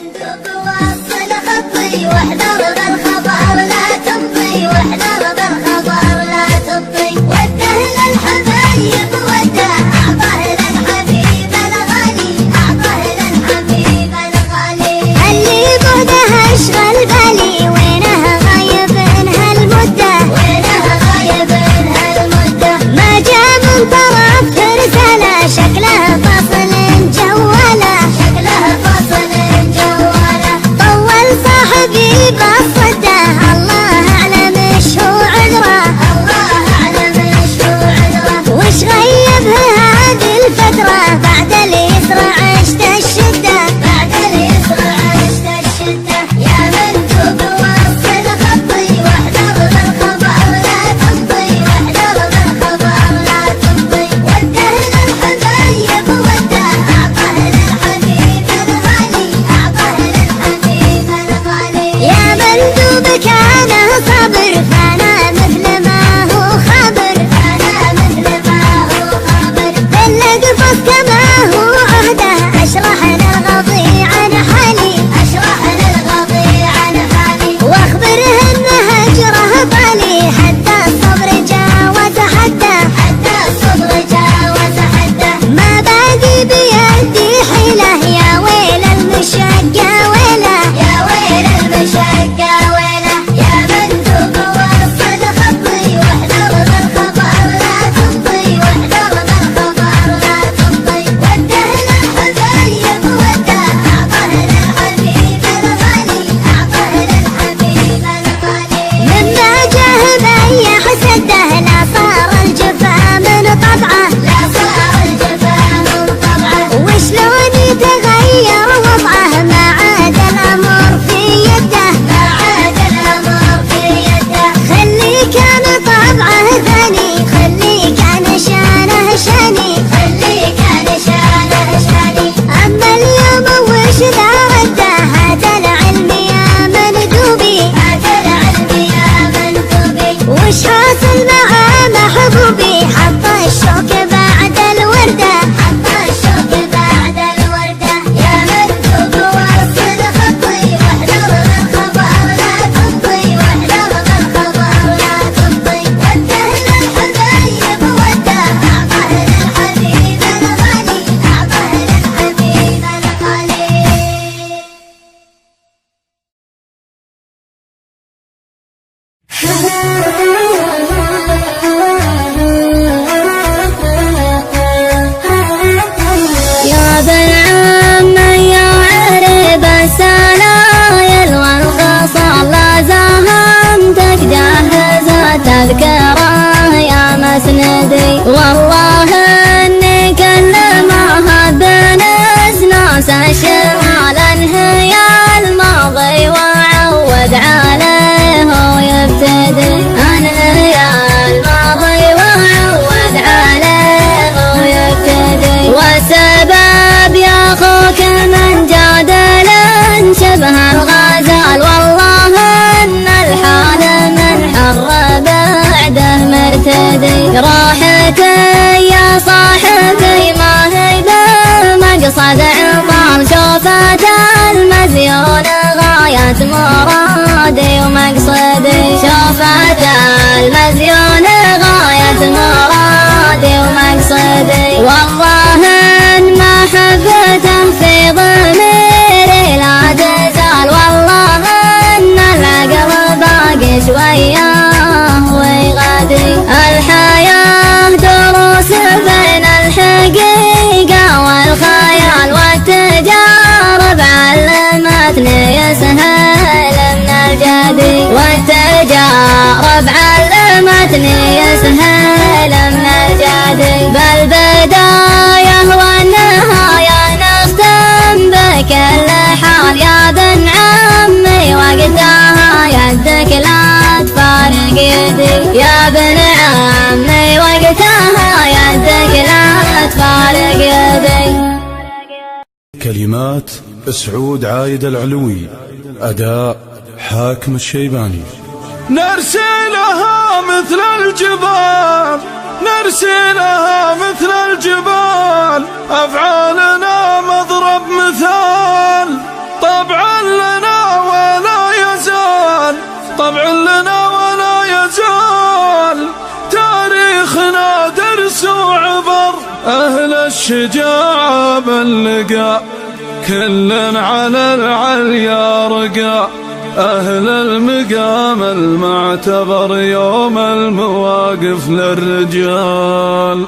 مندوب وصل خطي واحذر بالخبر لا تمضي، واحذر بالخبر لا تمضي. وده للحبايب وده أعطاه للحبيب الغالي، أعطاه للحبيب الغالي. اللي بعده أشغل بالي وينه غايب هالمدة، وينه غايب هالمدة. ما جاء من طرف رسالة شكله فصل جواله، شكله فصل جواله. طول صاحبي بالصدة الله أعلم إيش هو عذره، الله أعلم إيش هو عذره. وش غيبه هذه الفترة بعد اليسر عشت الشدة، بعد اليسر عشت الشدة. يا مندوب وصل خطي واحذر بالخبر لا تمضي، واحذر بالخبر لا تمضي. وده للحبايب وده أعطاه للحبيب الغالي، أعطاه للحبيب الغالي. يا مندوب كان صابر فانا مثل ما هو خابر، فانا مثل ما هو خابر. بالقفص كما هو عهده أشرح للغضي عن حالي، أشرح للغضي عن حالي. واخبره ان هجره طالي حتى الصبر جاوز حده، حتى الصبر جاوز حده. ما باقي بيدي حيله يا ويل المشقة ويله، يا ويل المشقة ويله. يا مندوب وصل خطي واحذر بالخبر لا تمضي، واحذر بالخبر لا تمضي. وده للحبايب وده أعطاه للحبيب الغالي، أعطاه للحبيب الغالي. مما جاه بي حسده لا صار الجفا من طبعه، لا صار الجفا من طبعه. وشلون يتغير وضعه ما عاد الأمر في يده، ما عاد الأمر في يده. خلي كان طبعه ثاني، خلي كان شانه شاني، خلي كان شانه شاني. أما اليوم وش ذا رده هذا العلم يا مندوبي، هذا العلم يا مندوبي. وش حاصل مع محبوبي حط الشوك بعد الوردة، حط الشوك بعد الوردة. يا مندوب وصل خطي واحذر بالخبر لا تمضي، واحذر بالخبر لا تمضي. وده للحبايب وده أعطاه للحبيب الغالي، أعطاه للحبيب الغالي. يا بن عم يا عرب السلايل والخصال لا زهمتك جهز تذكره يا مسندي. والله اني كل ما هب ناس الشمال انهي الماضي وعود عليه ويبتدي، انهي الماضي وعود عليه ويبتدي. والسبب يا اخوك من جادل شبه الغزال، والله ان الحال من حر بعده مرتدي. راحتي يا صاحبي ما هي بمقصد عطال، شوفت المزيون غاية مرادي ومقصدي، شوفت المزيون غاية مرادي ومقصدي. والله ان محبته في ضميري لا تزال، والله ان العقل باقي شويه ويغادي. الحياة دروس بين الحقيقة والخيال، والتجارب علمتني يسهل من الجدي، والتجارب علمتني يسهل من الجدي. بالبداية والنهاية نختم بكل حال. يا بن عمي وقتها يدك لا تفارق يدي، يا بن عمي وقتها يدك لا تفارق يدي. كلمات سعود عايد العلوي، أداء حاكم الشيباني. نرسلها مثل الجبال، نرسلها مثل الجبال، أفعالنا مضرب مثال. طبعا الشجاعة باللقاء كل على العليا رقا. أهل المقام المعتبر يوم المواقف للرجال.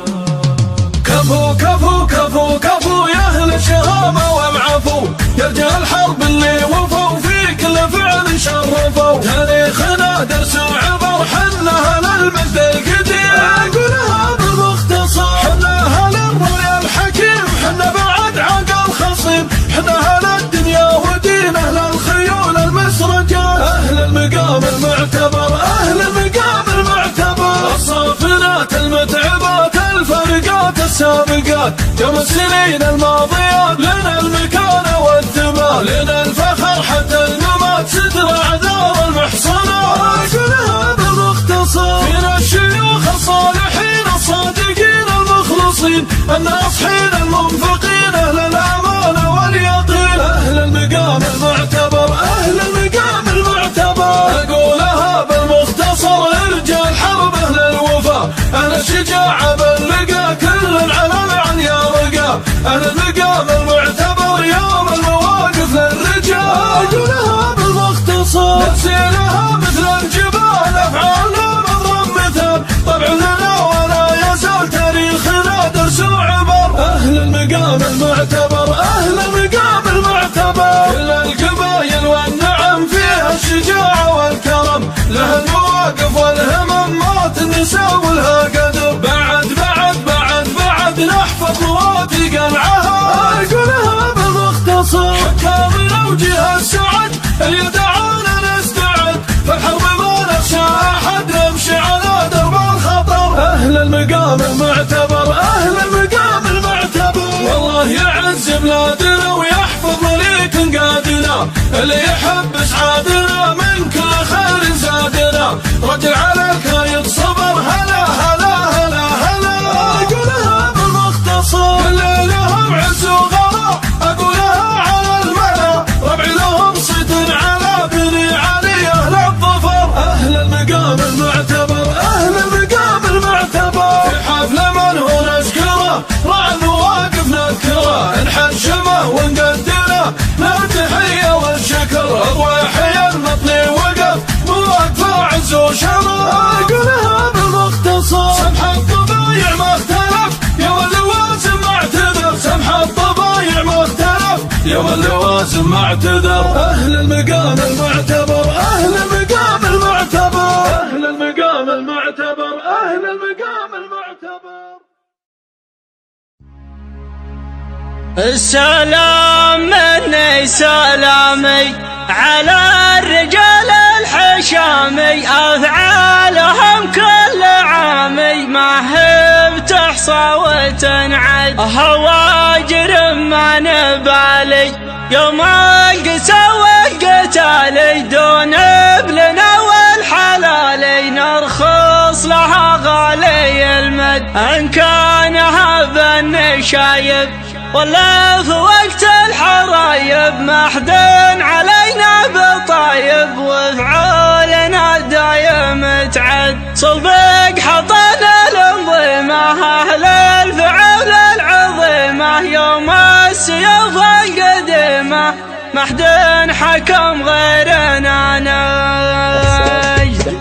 كفو كفو كفو كفو يا أهل الشهامة والعفو، يا رجال الحرب اللي وفوا في كل فعل شرفوا. تاريخنا درس وعبر حنا للمجد القديم، أقولها بالمختصر حنا للرؤيا الحكيم، حنا بعد عقل خصيم، حنا للدنيا ودين أهل الخيول المسرجات. أهل المقام المعتبر أهل المقام المعتبر، الصافنات المتعبات الفرقات السابقات، يوم السنين الماضيات لنا المكانة والثبات، لنا الفخر حتى الممات ستر أعذار المحصنات. أقولها بالمختصر فينا الشيوخ الصالحين الصادقين المخلصين الناصحين المنفقين أهل الأمانة واليقين. أهل المقام المعتبر أهل المقام المعتبر، أقولها بالمختصر رجال حرب أهل الوفا، أهل الشجاعة باللقا كل على العليا رقا. أهل المقام المعتبر يوم المواقف للرجال، أقولها بالمختصر نسيرها مثل الجبال أفعالنا مضرب مثال، طبع لنا ولا يزال تاريخنا درس وعبر. أهل المقام المعتبر أهل المقام المعتبر، كل القبايل والنعم فيها الشجاعة والكرم، لها المواقف والهمم موت النساء والها قدر. بعد بعد بعد بعد نحفظ مواثيق العهد، أقولها بالمختصر حكامنا وجهة السعد يدعونا نستعد، فالحرب ما نخشى أحد نمشي على درب الخطر. أهل المقام المعتبر أهل المقام المعتبر، والله يعز بلادنا ويحفظ مليك قادنا، اللي يحب اسعادنا من كل خير زادنا، رجل على الكايد صبر هلا هلا هلا هلا. أقولها بالمختصر اللي لهم عز وغلا، أقولها على الملا ربعي لهم صيت على بني علي أهل الظفر. أهل المقام المعتبر أهل المقام المعتبر، في حفل من هو نشكره راعي المواقف نذكره، نحشمه ونقدره له التحية والشكر، ضواحي المطلي وقف مواقفه عز وشرف. أقولها بالمختصر سمح الطبايع ما اختلف يوم اللوازم ما اعتذر، سمح الطبايع ما اختلف يوم اللوازم ما اعتذر. أهل المقام المعتبر أهل المقام المعتبر أهل المقام المعتبر أهل المقام المعتبر. السلام مني سلامي على الرجال الحشامي، أفعالهم كل عامي ما هي بتحصى وتنعد، هواجر ما نبالي يوم القسى والقتالي، دون ابلنا والحلالي نرخص لها غالي المد، ان كانها بالنشايب ولا في وقت الحرايب، ما حد علينا بطايب وفعولنا دايم تعد، صلبك حطنا الانظمة اهل الفعول العظيمة، يوم السيوف القديمة ما حد حكم غيرنا نجد.